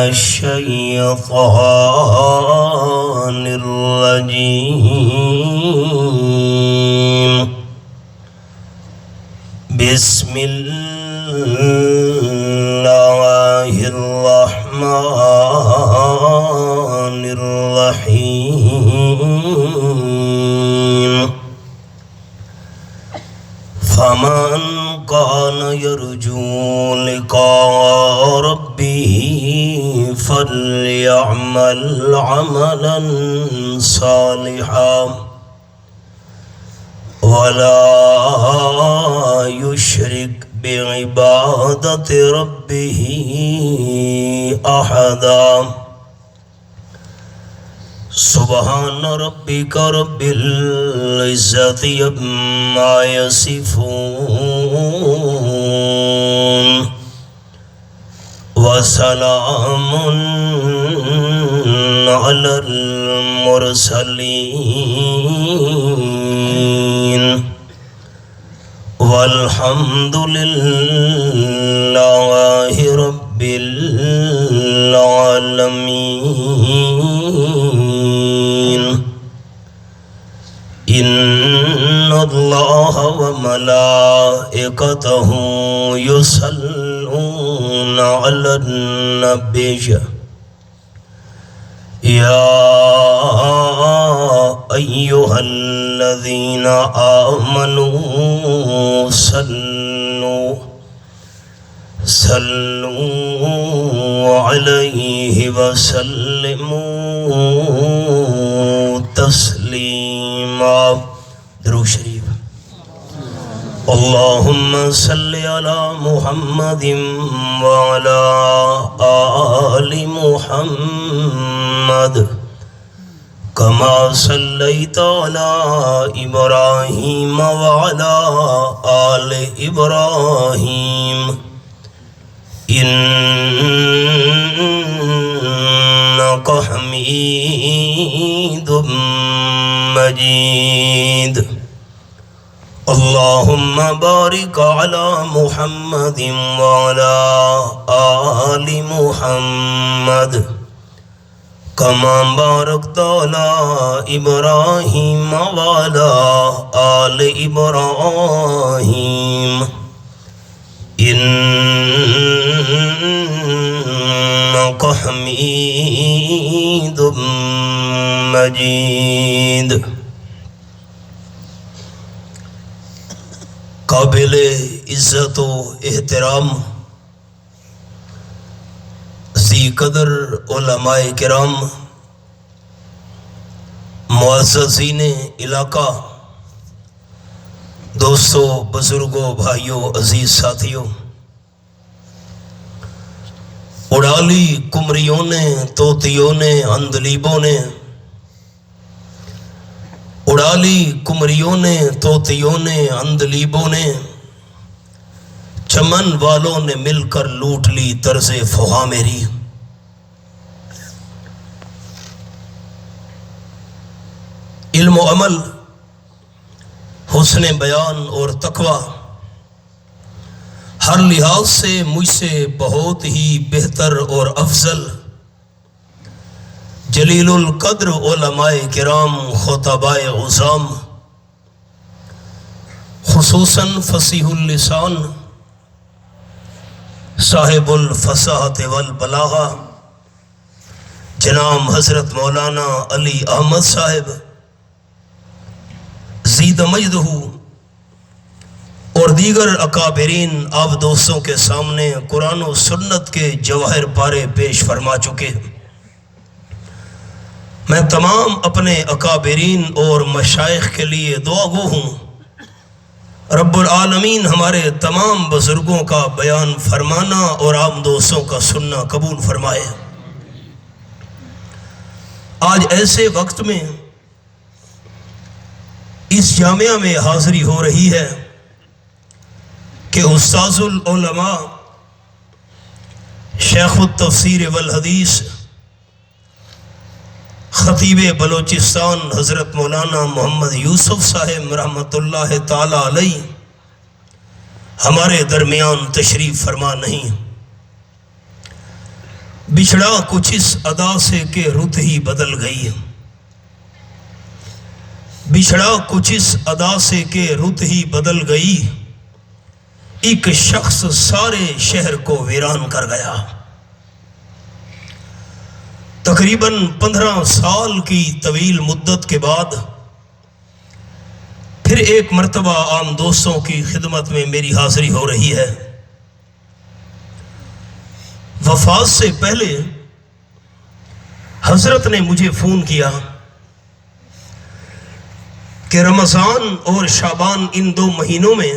الشيطان الرجيم بسم الله الرحمن الرحيم فمن كان يرجو لقاء ربه فليعمل عملا صالحا ولا يشرك بعبادة ربه أحدا سبحان ربك رب العزة عما يصفون وسلام على المرسلين والحمد لله رب العالمين إن الله وملائكته يصلون على النبي يا أيها الذين آمنوا صلوا عليه وسلموا تسليما درود شریف اللهم صل على محمد وعلى آل محمد كما صليت على إبراهيم وعلى آل إبراهيم إنك حميد مجيد اللهم بارك على محمد وعلى آل محمد كما باركت على إبراهيم وعلى آل إبراهيم إنك حميد مجيد قابل عزت و احترام ذی قدر علماء کرام معززین علاقہ دوستوں بزرگوں بھائیوں عزیز ساتھیوں اڑالی کمریوں نے طوطیوں نے اندلیبوں نے اڑالی کمریوں نے طوطیوں نے اندلیبوں نے چمن والوں نے مل کر لوٹ لی طرز فغاں میری علم و عمل حسن بیان اور تقوی ہر لحاظ سے مجھ سے بہت ہی بہتر اور افضل جلیل القدر علماء کرام خطباء عظام خصوصاً فصیح اللسان صاحب الفصاحت والبلاغہ جناب حضرت مولانا علی احمد صاحب زید مجدہ اور دیگر اکابرین آپ دوستوں کے سامنے قرآن و سنت کے جواہر پارے پیش فرما چکے میں تمام اپنے اکابرین اور مشائخ کے لیے دعا گو ہوں رب العالمین ہمارے تمام بزرگوں کا بیان فرمانا اور عام دوستوں کا سننا قبول فرمائے آج ایسے وقت میں اس جامعہ میں حاضری ہو رہی ہے کہ استاذ العلماء شیخ التفسیر والحدیث خطیب بلوچستان حضرت مولانا محمد یوسف صاحب رحمۃ اللہ تعالی علیہ ہمارے درمیان تشریف فرما نہیں. بچھڑا کچھ اس ادا سے کہ رت ہی بدل گئی، بچھڑا کچھ اس ادا سے کہ رت ہی بدل گئی، ایک شخص سارے شہر کو ویران کر گیا۔ تقریباً 15 سال کی طویل مدت کے بعد پھر ایک مرتبہ عام دوستوں کی خدمت میں میری حاضری ہو رہی ہے۔ وفات سے پہلے حضرت نے مجھے فون کیا کہ رمضان اور شعبان ان 2 مہینوں میں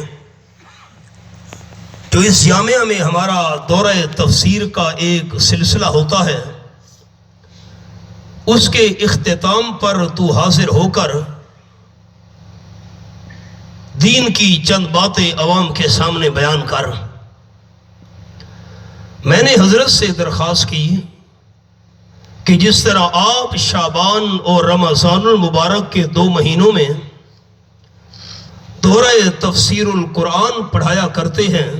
جو اس جامعہ میں ہمارا دورہ تفسیر کا ایک سلسلہ ہوتا ہے، اس کے اختتام پر تو حاضر ہو کر دین کی چند باتیں عوام کے سامنے بیان کر۔ میں نے حضرت سے درخواست کی کہ جس طرح آپ شعبان اور رمضان المبارک کے 2 مہینوں میں دورہ تفسیر القرآن پڑھایا کرتے ہیں،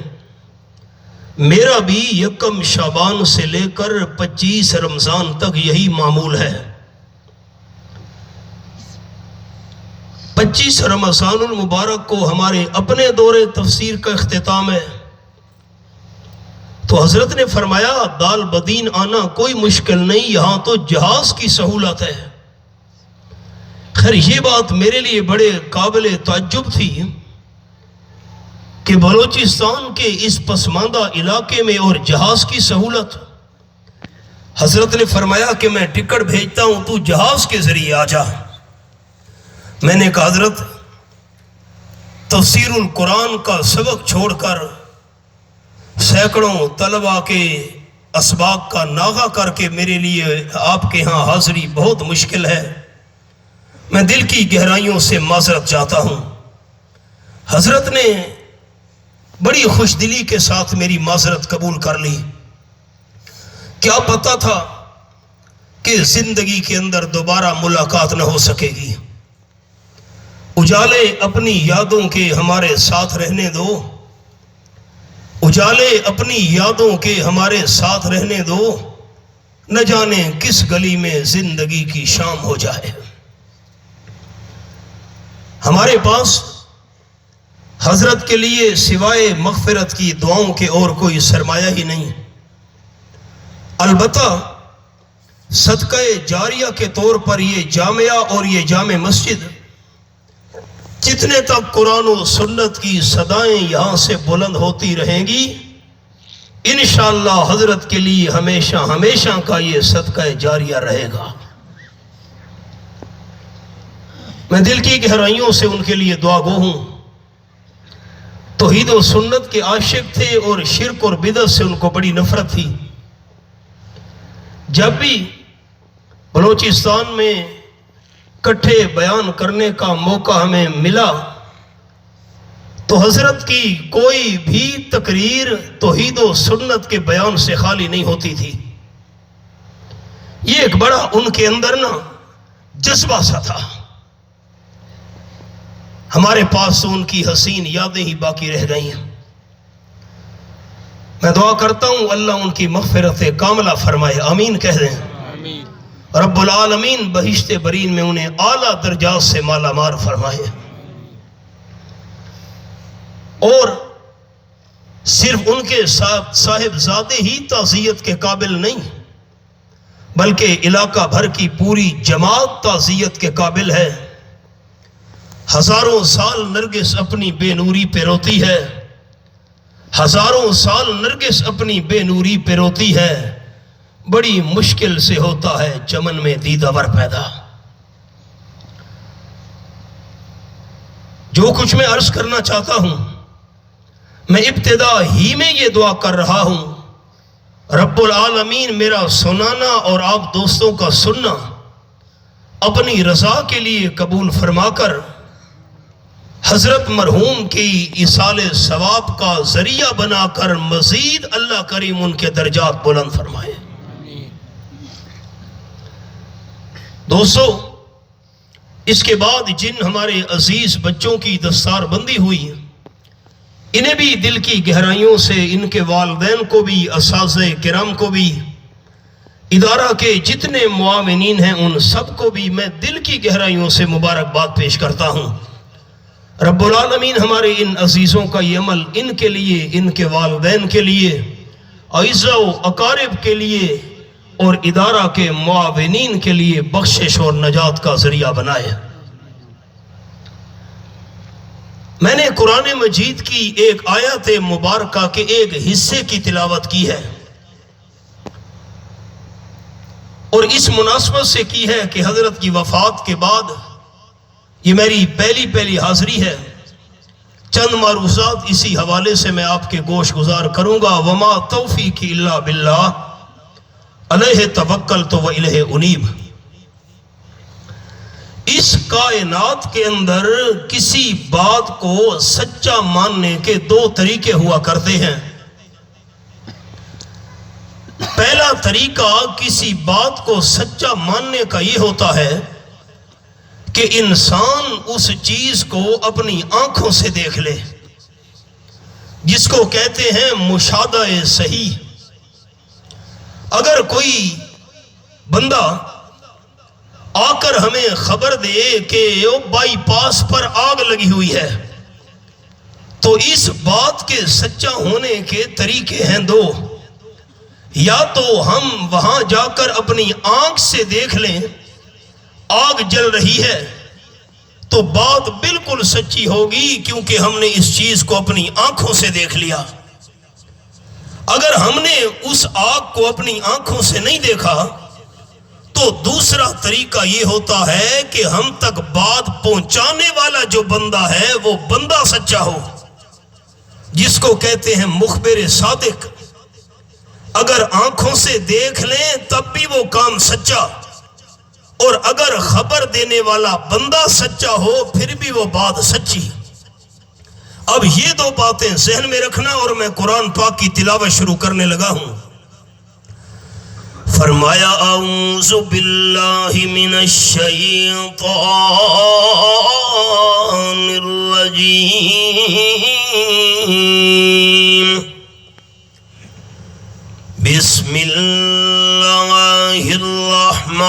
میرا بھی 1 شعبان سے لے کر 25 رمضان تک یہی معمول ہے۔ 25 رمضان المبارک کو ہمارے اپنے دورہ تفسیر کا اختتام ہے، تو حضرت نے فرمایا دال بدین آنا کوئی مشکل نہیں، یہاں تو جہاز کی سہولت ہے۔ خیر یہ بات میرے لیے بڑے قابل تعجب تھی کہ بلوچستان کے اس پسماندہ علاقے میں اور جہاز کی سہولت۔ حضرت نے فرمایا کہ میں ٹکٹ بھیجتا ہوں، تو جہاز کے ذریعے آ جا۔ میں نے کہا حضرت تفسیر القرآن کا سبق چھوڑ کر سینکڑوں طلباء کے اسباق کا ناغہ کر کے میرے لیے آپ کے ہاں حاضری بہت مشکل ہے، میں دل کی گہرائیوں سے معذرت چاہتا ہوں۔ حضرت نے بڑی خوش دلی کے ساتھ میری معذرت قبول کر لی۔ کیا پتا تھا کہ زندگی کے اندر دوبارہ ملاقات نہ ہو سکے گی۔ اجالے اپنی یادوں کے ہمارے ساتھ رہنے دو، اجالے اپنی یادوں کے ہمارے ساتھ رہنے دو، نہ جانے کس گلی میں زندگی کی شام ہو جائے۔ ہمارے پاس حضرت کے لیے سوائے مغفرت کی دعاؤں کے اور کوئی سرمایہ ہی نہیں، البتہ صدقہ جاریہ کے طور پر یہ جامعہ اور یہ جامع مسجد جتنے تک قرآن و سنت کی صدائیں یہاں سے بلند ہوتی رہیں گی، انشاءاللہ حضرت کے لیے ہمیشہ ہمیشہ کا یہ صدقہ جاریہ رہے گا۔ میں دل کی گہرائیوں سے ان کے لیے دعا گو ہوں۔ توحید و سنت کے عاشق تھے اور شرک اور بدعت سے ان کو بڑی نفرت تھی۔ جب بھی بلوچستان میں کٹھے بیان کرنے کا موقع ہمیں ملا تو حضرت کی کوئی بھی تقریر توحید و سنت کے بیان سے خالی نہیں ہوتی تھی۔ یہ ایک بڑا ان کے اندر جذبہ سا تھا۔ ہمارے پاس تو ان کی حسین یادیں ہی باقی رہ گئی ہیں۔ میں دعا کرتا ہوں اللہ ان کی مغفرت کاملہ فرمائے، آمین کہہ دیں۔ رب العالمین بہشت برین میں انہیں اعلیٰ درجات سے مالا مال فرمائے، اور صرف ان کے صاحب زادے ہی تعزیت کے قابل نہیں بلکہ علاقہ بھر کی پوری جماعت تعزیت کے قابل ہے۔ ہزاروں سال نرگس اپنی بے نوری پہ روتی ہے، ہزاروں سال نرگس اپنی بے نوری پہ روتی ہے، بڑی مشکل سے ہوتا ہے چمن میں دیدہ ور پیدا۔ جو کچھ میں عرض کرنا چاہتا ہوں، میں ابتدا ہی میں یہ دعا کر رہا ہوں، رب العالمین میرا سنانا اور آپ دوستوں کا سننا اپنی رضا کے لیے قبول فرما کر حضرت مرحوم کی ایصال ثواب کا ذریعہ بنا کر مزید اللہ کریم ان کے درجات بلند فرمائے۔ دوستو، اس کے بعد جن ہمارے عزیز بچوں کی دستار بندی ہوئی، انہیں بھی دل کی گہرائیوں سے ان کے والدین کو بھی اساتذہ کرام کو بھی ادارہ کے جتنے معاونین ہیں ان سب کو بھی میں دل کی گہرائیوں سے مبارکباد پیش کرتا ہوں۔ رب العالمین ہمارے ان عزیزوں کا یہ عمل ان کے لیے، ان کے والدین کے لیے، اعزاء و اقارب کے لیے اور ادارہ کے معاونین کے لیے بخشش اور نجات کا ذریعہ بنائے۔ میں نے قرآن مجید کی ایک آیت مبارکہ کے ایک حصے کی تلاوت کی ہے اور اس مناسبت سے کی ہے کہ حضرت کی وفات کے بعد یہ میری پہلی حاضری ہے۔ چند معروضات اسی حوالے سے میں آپ کے گوش گزار کروں گا۔ وما توفیقی الا باللہ علیہ توکلت و الیہ انیب۔ اس کائنات کے اندر کسی بات کو سچا ماننے کے دو طریقے ہوا کرتے ہیں۔ پہلا طریقہ کسی بات کو سچا ماننے کا یہ ہوتا ہے کہ انسان اس چیز کو اپنی آنکھوں سے دیکھ لے، جس کو کہتے ہیں مشاہدہ صحیح۔ اگر کوئی بندہ آ کر ہمیں خبر دے کہ بائی پاس پر آگ لگی ہوئی ہے، تو اس بات کے سچا ہونے کے طریقے ہیں دو۔ یا تو ہم وہاں جا کر اپنی آنکھ سے دیکھ لیں آگ جل رہی ہے تو بات بالکل سچی ہوگی، کیونکہ ہم نے اس چیز کو اپنی آنکھوں سے دیکھ لیا۔ اگر ہم نے اس آگ کو اپنی آنکھوں سے نہیں دیکھا تو دوسرا طریقہ یہ ہوتا ہے کہ ہم تک بات پہنچانے والا جو بندہ ہے وہ بندہ سچا ہو، جس کو کہتے ہیں مخبر صادق۔ اگر آنکھوں سے دیکھ لیں تب بھی وہ کام سچا، اور اگر خبر دینے والا بندہ سچا ہو پھر بھی وہ بات سچی۔ اب یہ دو باتیں ذہن میں رکھنا، اور میں قرآن پاک کی تلاوت شروع کرنے لگا ہوں۔ فرمایا اعوذ باللہ من الشیطان الرجیم، بسم اللہ الرحمن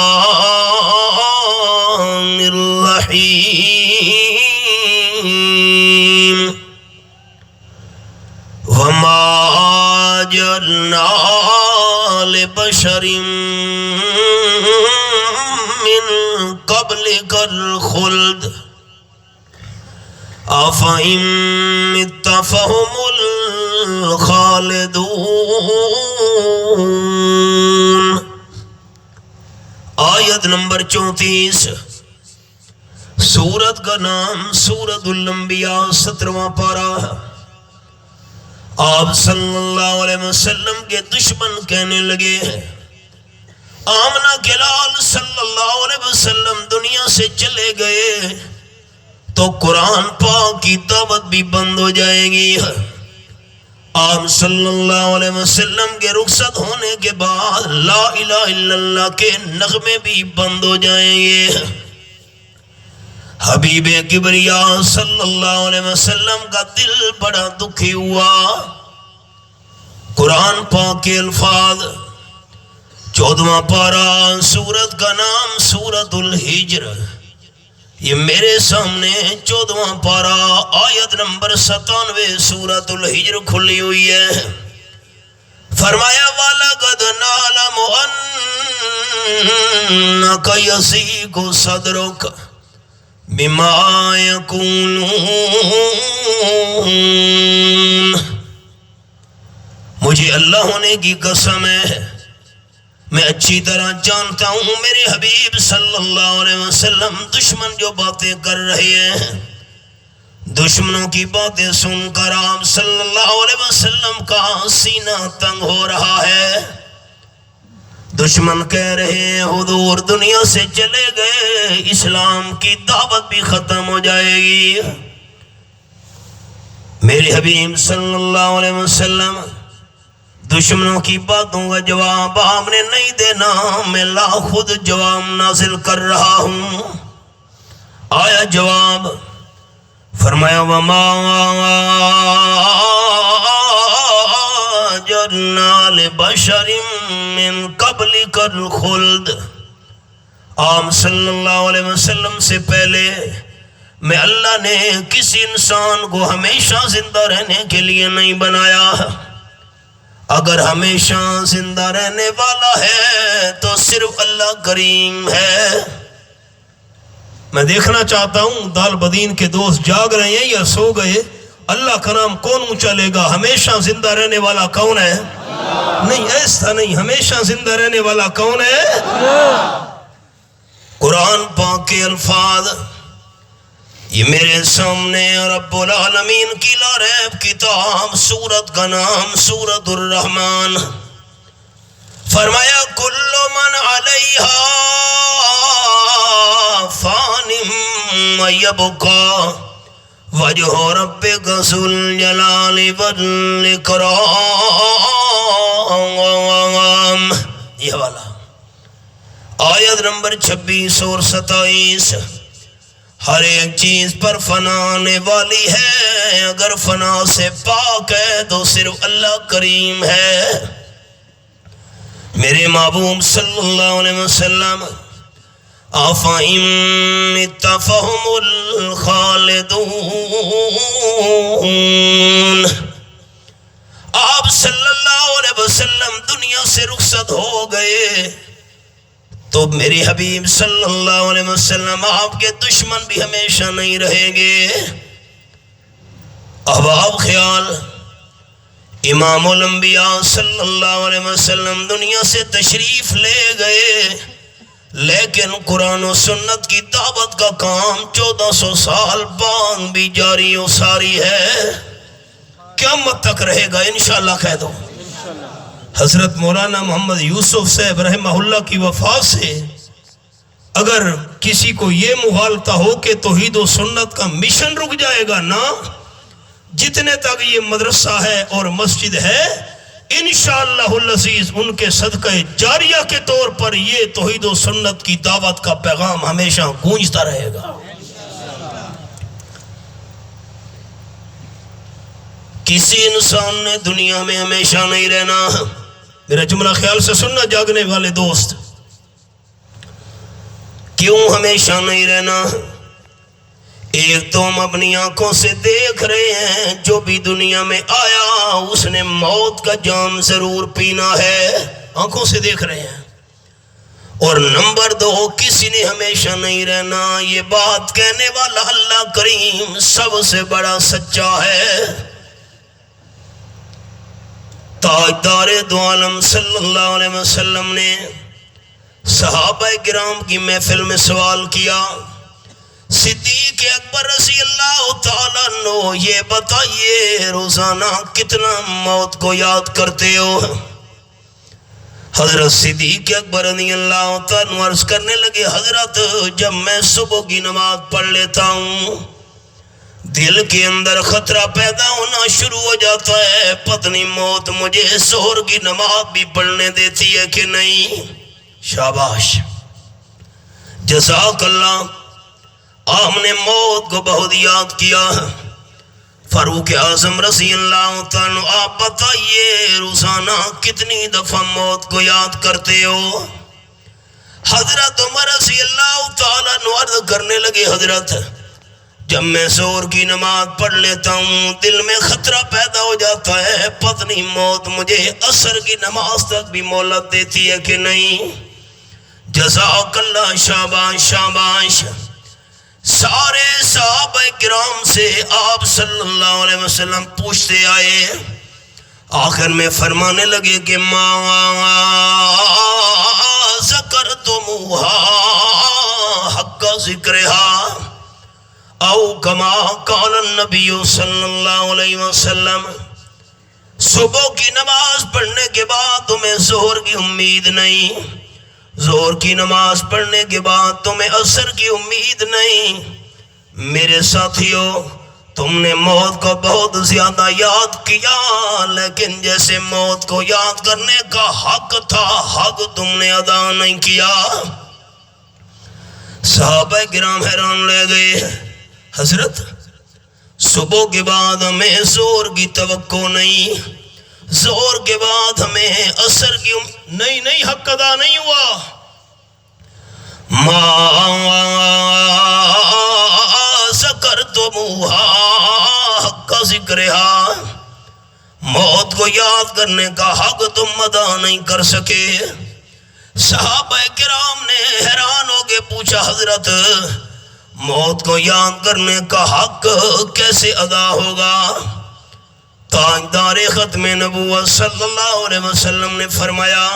الرحیم، وما جعلنا لبشر من قبلک الخلد افإن مت فهم الخالدون۔ آیت نمبر 34۔ سورت کا نام سورت الانبیاء، 17واں پارہ۔ آپ صلی اللہ علیہ وسلم کے دشمن کہنے لگے آمنہ کے لال صلی اللہ علیہ وسلم دنیا سے چلے گئے تو قرآن پاک کی دعوت بھی بند ہو جائے گی۔ آپ صلی اللہ علیہ وسلم کے رخصت ہونے کے بعد لا الہ الا اللہ کے نغمے بھی بند ہو جائیں گے۔ حبیب کبریا صلی اللہ علیہ وسلم کا دل بڑا دکھی ہوا۔ قرآن پاک کے الفاظ، 14واں پارہ، سورت کا نام سورت الحجر، یہ میرے سامنے 14واں پارہ آیت نمبر 97 سورت الحجر کھلی ہوئی ہے۔ فرمایا وَلَقَدْ نَعْلَمُ أَنَّكَ يَضِيقُ صَدْرُكَ بِمَا يَقُولُونَ۔ مجھے اللہ ہونے کی قسم ہے، میں اچھی طرح جانتا ہوں میرے حبیب صلی اللہ علیہ وسلم دشمن جو باتیں کر رہے ہیں، دشمنوں کی باتیں سن کر آپ صلی اللہ علیہ وسلم کا سینہ تنگ ہو رہا ہے۔ دشمن کہہ رہے ہیں حضور دنیا سے چلے گئے، اسلام کی دعوت بھی ختم ہو جائے گی۔ میرے حبیب صلی اللہ علیہ وسلم دشمنوں کی باتوں کا جواب آپ نے نہیں دینا، میں لا خود جواب نازل کر رہا ہوں۔ آیا جواب، فرمایا وما جعلنا لبشر من قبلک الخلد، آپ صلی اللہ علیہ وسلم سے پہلے میں اللہ نے کسی انسان کو ہمیشہ زندہ رہنے کے لیے نہیں بنایا۔ اگر ہمیشہ زندہ رہنے والا ہے تو صرف اللہ کریم ہے۔ میں دیکھنا چاہتا ہوں دال بدین کے دوست جاگ رہے ہیں یا سو گئے؟ اللہ کا نام کون اونچا لے گا؟ ہمیشہ زندہ رہنے والا کون ہے؟ نہیں، ایسا نہیں، ہمیشہ زندہ رہنے والا کون ہے؟ قرآن پاک کے الفاظ یہ میرے سامنے، رب العالمین کی لا ریب کتاب، سورت کا نام سورت الرحمن، فرمایا کل من علیہا فان ویبقا وجہ ربک ذو الجلال والاکرام، یہ والا آیت نمبر 26 اور 27۔ ہر ایک چیز پر فنا آنے والی ہے، اگر فنا سے پاک ہے تو صرف اللہ کریم ہے۔ میرے محبوب صلی اللہ علیہ وسلم آفَإِن مِّتَّ فَهُمُ الْخَالِدُونَ، آپ صلی اللہ علیہ وسلم دنیا سے رخصت ہو گئے تو میرے حبیب صلی اللہ علیہ وسلم آپ کے دشمن بھی ہمیشہ نہیں رہیں گے۔ اب آپ خیال، امام الانبیاء صلی اللہ علیہ وسلم دنیا سے تشریف لے گئے، لیکن قرآن و سنت کی دعوت کا کام 1400 سال بعد بھی جاری و ساری ہے، قیامت تک رہے گا انشاءاللہ کہہ دو۔ حضرت مولانا محمد یوسف صاحب رحمہ اللہ کی وفات سے اگر کسی کو یہ مغالطہ ہو کہ توحید و سنت کا مشن رک جائے گا، نہ، جتنے تک یہ مدرسہ ہے اور مسجد ہے انشاءاللہ العزیز ان کے صدقہ جاریہ کے طور پر یہ توحید و سنت کی دعوت کا پیغام ہمیشہ گونجتا رہے گا۔ کسی انسان نے دنیا میں ہمیشہ نہیں رہنا۔ میرا جملہ خیال سے سننا جاگنے والے دوست، کیوں ہمیشہ نہیں رہنا؟ ایک تو ہم اپنی آنکھوں سے دیکھ رہے ہیں جو بھی دنیا میں آیا اس نے موت کا جام ضرور پینا ہے، آنکھوں سے دیکھ رہے ہیں۔ اور نمبر 2، کسی نے ہمیشہ نہیں رہنا، یہ بات کہنے والا اللہ کریم سب سے بڑا سچا ہے۔ تاجدار دو عالم صلی اللہ علیہ وسلم نے صحابہ کرام کی محفل میں سوال کیا، صدیق اکبر رضی اللہ تعالیٰ عنہ یہ بتائیے روزانہ کتنا موت کو یاد کرتے ہو؟ حضرت صدیق اکبر رضی اللہ تعالیٰ عنہ عرض کرنے لگے، حضرت جب میں صبح کی نماز پڑھ لیتا ہوں دل کے اندر خطرہ پیدا ہونا شروع ہو جاتا ہے، پتنی موت مجھے ظہر کی نماز بھی پڑھنے دیتی ہے کہ نہیں۔ شاباش، جزاک اللہ، آپ نے موت کو بہت یاد کیا۔ فاروق اعظم رضی اللہ تعالیٰ، آپ بتائیے روزانہ کتنی دفعہ موت کو یاد کرتے ہو؟ حضرت عمر رضی اللہ تعالیٰ عرض کرنے لگے، حضرت جب میں ظہر کی نماز پڑھ لیتا ہوں دل میں خطرہ پیدا ہو جاتا ہے، پتنی موت مجھے عصر کی نماز تک بھی مہلت دیتی ہے کہ نہیں۔ جزاک اللہ، شاباش شاباش۔ سارے صحابہ کرام سے آپ صلی اللہ علیہ وسلم پوچھتے آئے، آخر میں فرمانے لگے کہ ما ذکرتموہا حق ذکرہا او کما قال النبی صلی اللہ علیہ وسلم، صبح کی نماز پڑھنے کے بعد تمہیں ظہر کی امید نہیں، ظہر کی نماز پڑھنے کے بعد تمہیں عصر کی امید نہیں۔ میرے ساتھیوں، تم نے موت کو بہت زیادہ یاد کیا، لیکن جیسے موت کو یاد کرنے کا حق تھا حق تم نے ادا نہیں کیا۔ صحابہ کرام حیران رہ گئے، حضرت صبح کے بعد ہمیں ظہر کی توقع نہیں، زور کے بعد ہمیں اثر کی نہیں حق ادا نہیں ہوا. ما ذکرتموہا حق ذکرہا، موت کو یاد کرنے کا حق تم ادا نہیں کر سکے. صحابہ کرام نے حیران ہو کے پوچھا حضرت موت کو یاد کرنے کا حق کیسے ادا ہوگا؟ تاجدار ختم نبوت صلی اللہ علیہ وسلم نے فرمایا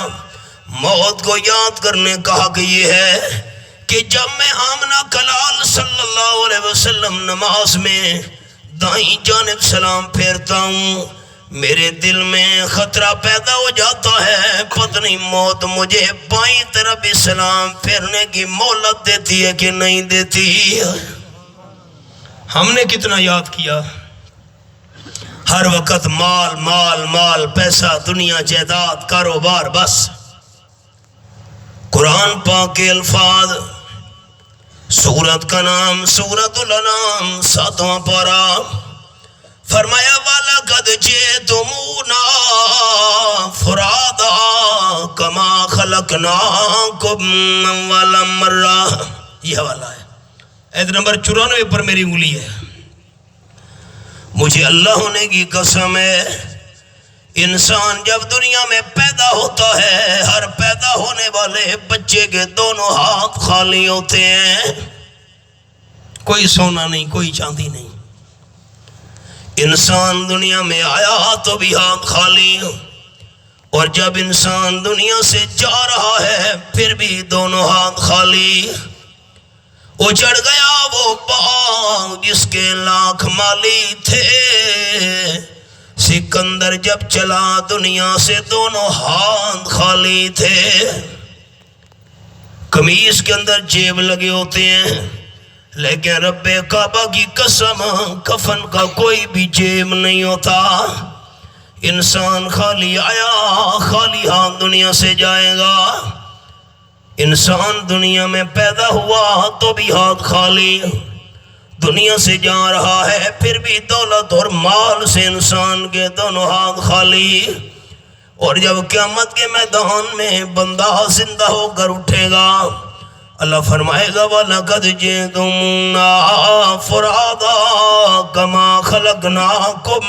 موت کو یاد کرنے کا حق یہ ہے کہ جب میں آمنہ کلال صلی اللہ علیہ وسلم نماز میں دائیں جانب سلام پھیرتا ہوں میرے دل میں خطرہ پیدا ہو جاتا ہے پتہ نہیں موت مجھے بائیں طرف سلام پھیرنے کی مہلت دیتی ہے کہ نہیں دیتی. ہم نے کتنا یاد کیا، ہر وقت مال مال مال، پیسہ، دنیا، جائیداد، کاروبار، بس. قرآن پاک کے الفاظ، سورت کا نام سورۃ الانعام 7واں پارہ، فرمایا وَلَقَدْ جِئْتُمُونَا فُرَادَىٰ كَمَا خَلَقْنَاكُمْ أَوَّلَ مَرَّةٍ. یہ حوالہ ہے آیت نمبر 94 پر میری انگلی ہے. مجھے اللہ ہونے کی قسم ہے انسان جب دنیا میں پیدا ہوتا ہے ہر پیدا ہونے والے بچے کے دونوں ہاتھ خالی ہوتے ہیں، کوئی سونا نہیں، کوئی چاندی نہیں. انسان دنیا میں آیا تو بھی ہاتھ خالی، اور جب انسان دنیا سے جا رہا ہے پھر بھی دونوں ہاتھ خالی. اجڑ گیا وہ باغ جس کے لاکھ مالی تھے، سکندر جب چلا دنیا سے دونوں ہاتھ خالی تھے. قمیص کے اندر جیب لگے ہوتے ہیں لیکن رب کعبہ کی قسم کفن کا کوئی بھی جیب نہیں ہوتا. انسان خالی آیا خالی ہاتھ دنیا سے جائے گا. انسان دنیا میں پیدا ہوا تو بھی ہاتھ خالی، دنیا سے جا رہا ہے پھر بھی دولت اور مال سے انسان کے دونوں ہاتھ خالی. اور جب قیامت کے میدان میں بندہ زندہ ہو کر اٹھے گا اللہ فرمائے گا وَلَقَدْ جِئْتُمُونَا فُرَادَىٰ كَمَا خَلَقْنَاكُمْ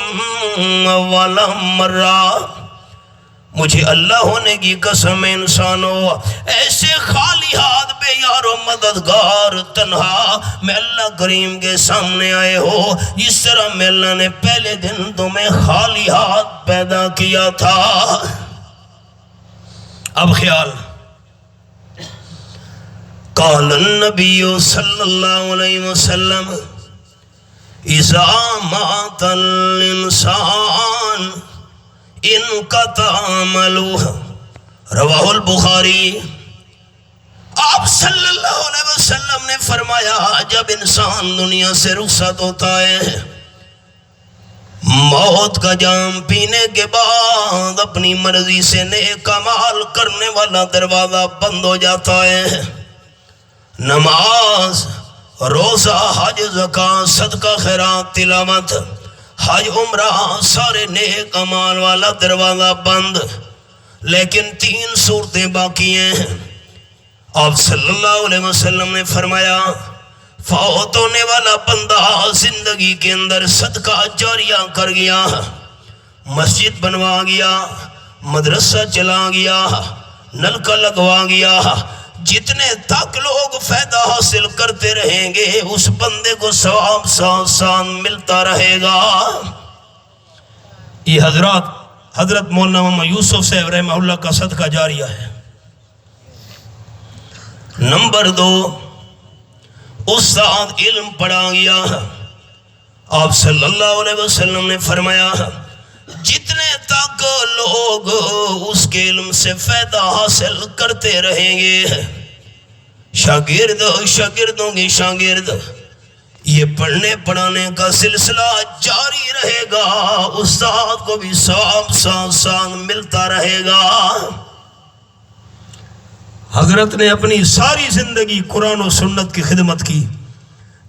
أَوَّلَ مَرَّةٍ. مجھے اللہ ہونے کی قسم انسانوں ایسے خالی ہاتھ بے یار و مددگار تنہا میں اللہ کریم کے سامنے آئے ہو اس طرح میں اللہ نے پہلے دن تمہیں خالی ہاتھ پیدا کیا تھا. اب خیال، قال النبی صلی اللہ علیہ وسلم اذا مات الانسان انقطع عملہ، رواہ البخاری. آپ صلی اللہ علیہ وسلم نے فرمایا جب انسان دنیا سے رخصت ہوتا ہے موت کا جام پینے کے بعد اپنی مرضی سے نیک اعمال کرنے والا دروازہ بند ہو جاتا ہے. نماز، روزہ، حج، زکوٰۃ، صدقہ، خیرات، تلاوت، حج، عمرہ، سارے نیک اعمال والا دروازہ بند، لیکن 3 صورتیں باقی ہیں. آپ صلی اللہ علیہ وسلم نے فرمایا فوت ہونے والا بندہ زندگی کے اندر صدقہ جاریہ کر گیا، مسجد بنوا گیا، مدرسہ چلا گیا، نلکا لگوا گیا، جتنے تک لوگ فائدہ حاصل کرتے رہیں گے اس بندے کو ثواب ساتھ ساتھ ملتا رہے گا. یہ حضرت مولانا محمد یوسف صاحب رحمہ اللہ کا صدقہ جاریہ ہے. نمبر 2، استاد علم پڑھا گیا. آپ صلی اللہ علیہ وسلم نے فرمایا جتنے تک لوگ اس کے علم سے فائدہ حاصل کرتے رہیں گے، شاگردوں کی شاگرد، یہ پڑھنے پڑھانے کا سلسلہ جاری رہے گا، استاد کو بھی ثواب ساتھ ساتھ ملتا رہے گا. حضرت نے اپنی ساری زندگی قرآن و سنت کی خدمت کی.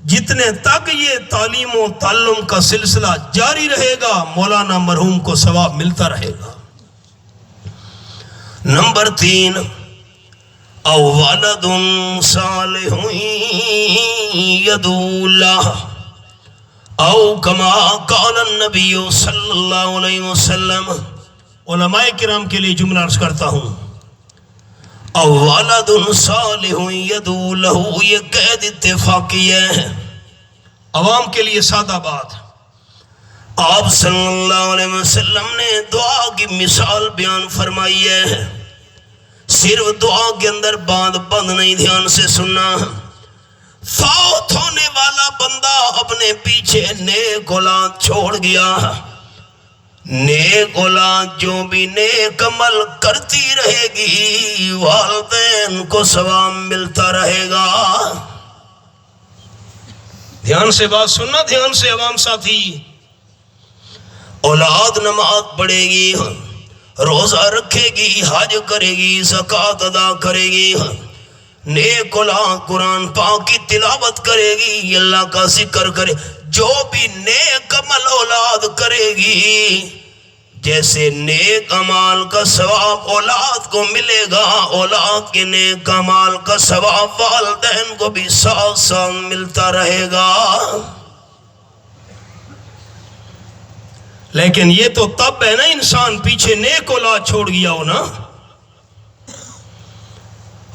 جتنے تک یہ تعلیم و تعلم کا سلسلہ جاری رہے گا مولانا مرحوم کو ثواب ملتا رہے گا۔ نمبر 3، او ولد صالح یدعو لہ، او کما قال النبی صلی اللہ علیہ وسلم۔ علماء کرام کے لیے جملہ عرض کرتا ہوں، او ولد صالح یدعو لہ، یہ قید اتفاقی ہے، عوام کے لیے سادہ بات۔ آپ صلی اللہ علیہ وسلم نے دعا کی مثال بیان فرمائی ہے، صرف دعا کے اندر بات بند نہیں، دھیان سے سننا۔ فوت ہونے والا بندہ اپنے پیچھے نیک اولاد چھوڑ گیا، نیک اولاد جو بھی نیک عمل کرتی رہے گی والدین کو ثواب ملتا رہے گا۔ دھیان سے بات سننا، دھیان سے عوام ساتھی۔ اولاد نماز پڑھے گی، روزہ رکھے گی، حج کرے گی، زکوٰۃ ادا کرے گی، نیک اولاد قرآن پاک کی تلاوت کرے گی، اللہ کا ذکر کرے، جو بھی نیک عمل اولاد کرے گی جیسے نیک اعمال کا ثواب اولاد کو ملے گا، اولاد کے نیک اعمال کا ثواب والدین کو بھی ساتھ ساتھ ملتا رہے گا۔ لیکن یہ تو تب ہے نا انسان پیچھے نیک اولاد چھوڑ گیا ہو نا۔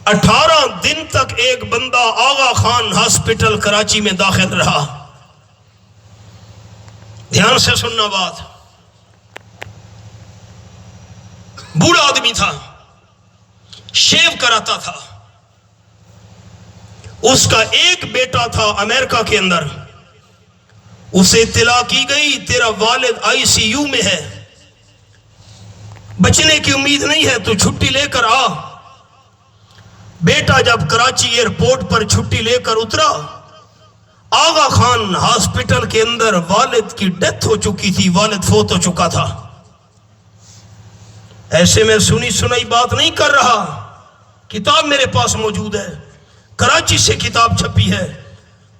18 دن تک ایک بندہ آغا خان ہاسپٹل کراچی میں داخل رہا، دھیان سے سننا بات، بوڑھا آدمی تھا، شیو کراتا تھا، اس کا ایک بیٹا تھا امریکہ کے اندر، اسے اطلاع کی گئی تیرا والد ICU میں ہے، بچنے کی امید نہیں ہے، تو چھٹی لے کر آ۔ بیٹا جب کراچی ایئرپورٹ پر چھٹی لے کر اترا، آغا خان ہاسپٹل کے اندر والد کی ڈیتھ ہو چکی تھی، والد فوت ہو چکا تھا۔ ایسے میں سنی سنائی بات نہیں کر رہا، کتاب میرے پاس موجود ہے، کراچی سے کتاب چھپی ہے،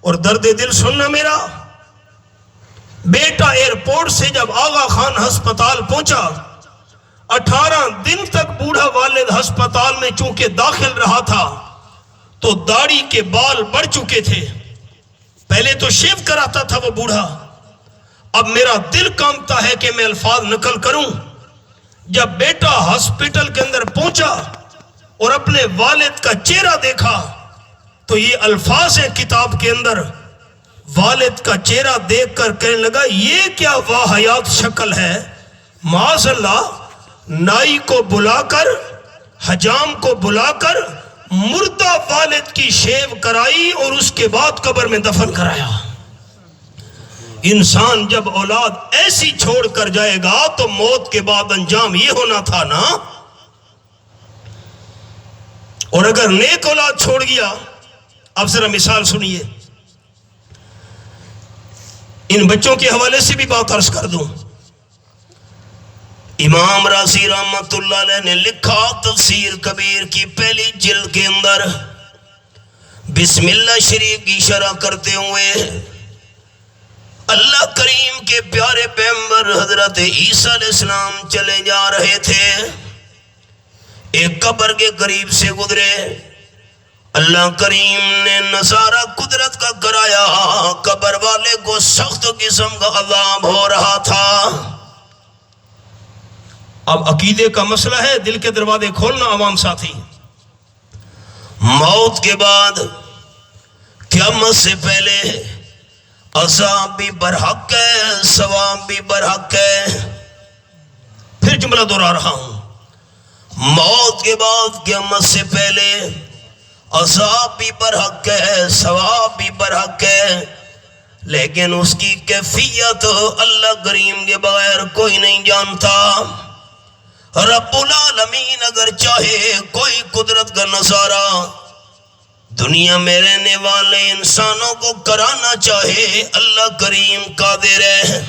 اور درد دل سننا میرا۔ بیٹا ایئرپورٹ سے جب آغا خان ہسپتال پہنچا، 18 دن تک بوڑھا والد ہسپتال میں چونکہ داخل رہا تھا تو داڑھی کے بال بڑھ چکے تھے، پہلے تو شیو کراتا تھا وہ بوڑھا، اب میرا دل کانپتا ہے کہ میں الفاظ نقل کروں۔ جب بیٹا ہاسپٹل کے اندر پہنچا اور اپنے والد کا چہرہ دیکھا تو یہ الفاظ ہیں کتاب کے اندر، والد کا چہرہ دیکھ کر کہنے لگا یہ کیا واہیات شکل ہے، معاذ اللہ، نائی کو بلا کر، حجام کو بلا کر مردہ والد کی شیو کرائی اور اس کے بعد قبر میں دفن کرایا۔ انسان جب اولاد ایسی چھوڑ کر جائے گا تو موت کے بعد انجام یہ ہونا تھا نا۔ اور اگر نیک اولاد چھوڑ گیا، اب ذرا مثال سنیے، ان بچوں کے حوالے سے بھی بات عرض کر دوں۔ امام رازی رحمت اللہ علیہ نے لکھا تفسیر کبیر کی پہلی جلد کے اندر، بسم اللہ شریف کی شرح کرتے ہوئے، اللہ کریم کے پیارے پیغمبر حضرت عیسیٰ علیہ السلام چلے جا رہے تھے، ایک قبر کے قریب سے گزرے، اللہ کریم نے نظارہ قدرت کا کرایا، قبر والے کو سخت قسم کا عذاب ہو رہا تھا۔ اب عقیدے کا مسئلہ ہے، دل کے دروازے کھولنا عوام ساتھی۔ موت کے بعد قیامت سے پہلے عذاب بھی برحق ہے، ثواب بھی برحق ہے۔ پھر جملہ دہرا رہا ہوں، موت کے بعد قیامت سے پہلے عذاب بھی برحق ہے، ثواب بھی برحق ہے، لیکن اس کی کیفیت اللہ کریم کے بغیر کوئی نہیں جانتا۔ رب العالمین اگر چاہے کوئی قدرت کا نظارہ دنیا میں رہنے والے انسانوں کو کرانا چاہے، اللہ کریم قادر ہے۔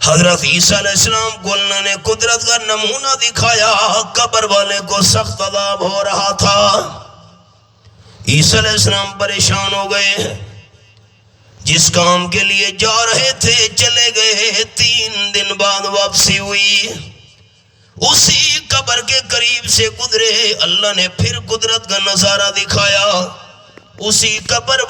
حضرت عیسیٰ علیہ السلام کو اللہ نے قدرت کا نمونہ دکھایا، قبر والے کو سخت عذاب ہو رہا تھا، عیسیٰ علیہ السلام پریشان ہو گئے، جس کام کے لیے جا رہے تھے چلے گئے، 3 دن بعد واپسی ہوئی، اسی قبر کے قریب سے گزرے، اللہ نے پھر قدرت کا نظارہ دکھایا، اسی قبر